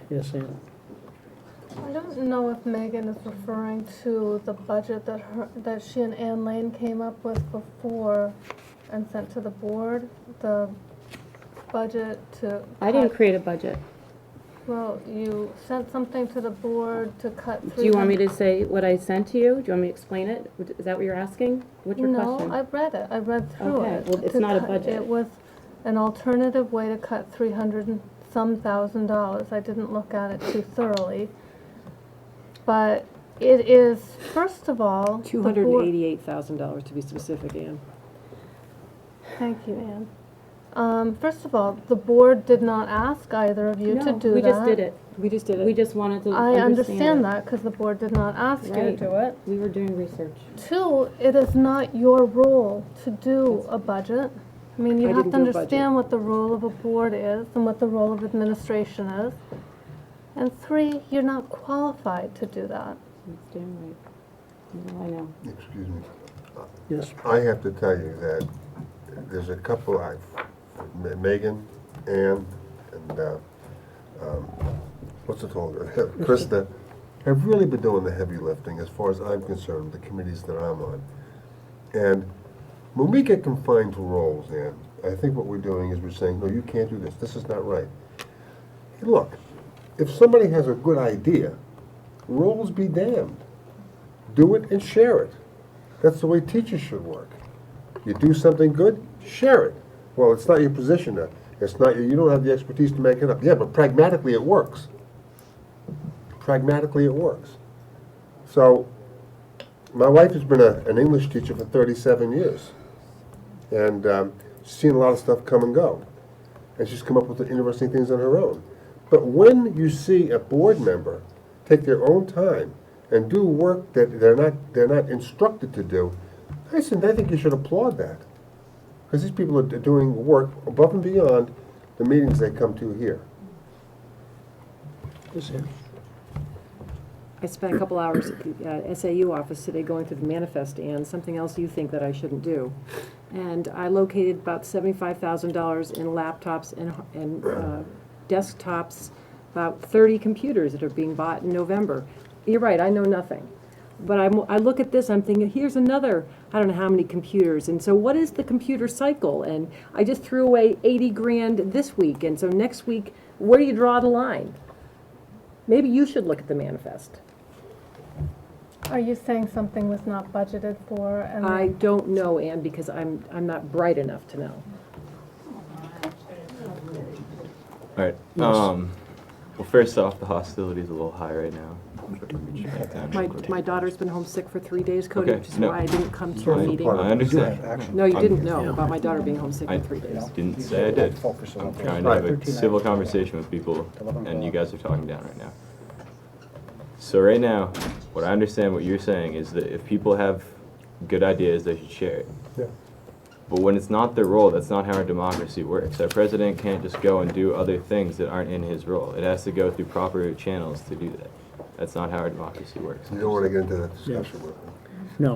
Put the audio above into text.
Yes, Ann. I don't know if Megan is referring to the budget that she and Ann Lane came up with before and sent to the board, the budget to I didn't cut- create a budget. Well, you sent something to the board to cut 300. Do you want me to say what I sent to you? Do you want me to explain it? Is that what you're asking? What's your question? No, I've read it. I read through Okay, it. well, it's To not a cut- budget. It was an alternative way to cut 300 and some $1,000. I didn't look at it too thoroughly. But it is, first of all, the board- $288,000 to be specific, Ann. Thank you, Ann. First of all, the board did not ask either of you to do that. we just did it. We just did We it. just wanted to I understand it. that because the board did not ask you to Right. do it. We were doing research. Two, it is not your role to do a budget. I mean, you I have didn't to do a budget. understand what the role of a board is and what the role of administration is. And three, you're not qualified to do that. That's damn right. No, I know. Excuse me. Yes. I have to tell you that there's a couple, Megan, Ann, and what's it called, Krista, have really been doing the heavy lifting as far as I'm concerned, the committees that I'm on. And when we get confined to roles, Ann, I think what we're doing is we're saying, no, you can't do this. This is not right. Hey, look, if somebody has a good idea, roles be damned. Do it and share it. That's the way teachers should work. You do something good, share it. Well, it's not your position. It's not. You don't have the expertise to make it up. Yeah, but pragmatically it works. Pragmatically it works. So, my wife has been an English teacher for 37 years. And she's seen a lot of stuff come and go. And she's come up with interesting things on her own. But when you see a board member take their own time and do work that they're not instructed to do, I think you should applaud that. Because these people are doing work above and beyond the meetings they come to here. Yes, Ann. I spent a couple hours at the SAU office today going through the manifest, and something else you think that I shouldn't do. And I located about $75,000 in laptops and desktops, about 30 computers that are being bought in November. You're right, I know nothing. But I look at this, I'm thinking, here's another, I don't know how many computers. And so what is the computer cycle? And I just threw away 80 grand this week. And so next week, where do you draw the line? Maybe you should look at the manifest. Are you saying something was not budgeted for? And I don't know, Ann, because I'm not bright enough to know. All right. Well, first off, the hostility is a little high right now. My daughter's been homesick for 3 days, Cody, Okay, which is no. why I didn't come to a I meeting. understand. No, you didn't know about my daughter being homesick I for 3 days. didn't say I did. I'm trying to have a civil conversation with people, and you guys are talking down right now. So right now, what I understand what you're saying is that if people have good ideas, they should share it. Yeah. But when it's not their role, that's not how our democracy works. Our president can't just go and do other things that aren't in his role. It has to go through proper channels to do that. That's not how our democracy works. You don't want to get into that discussion with them. No.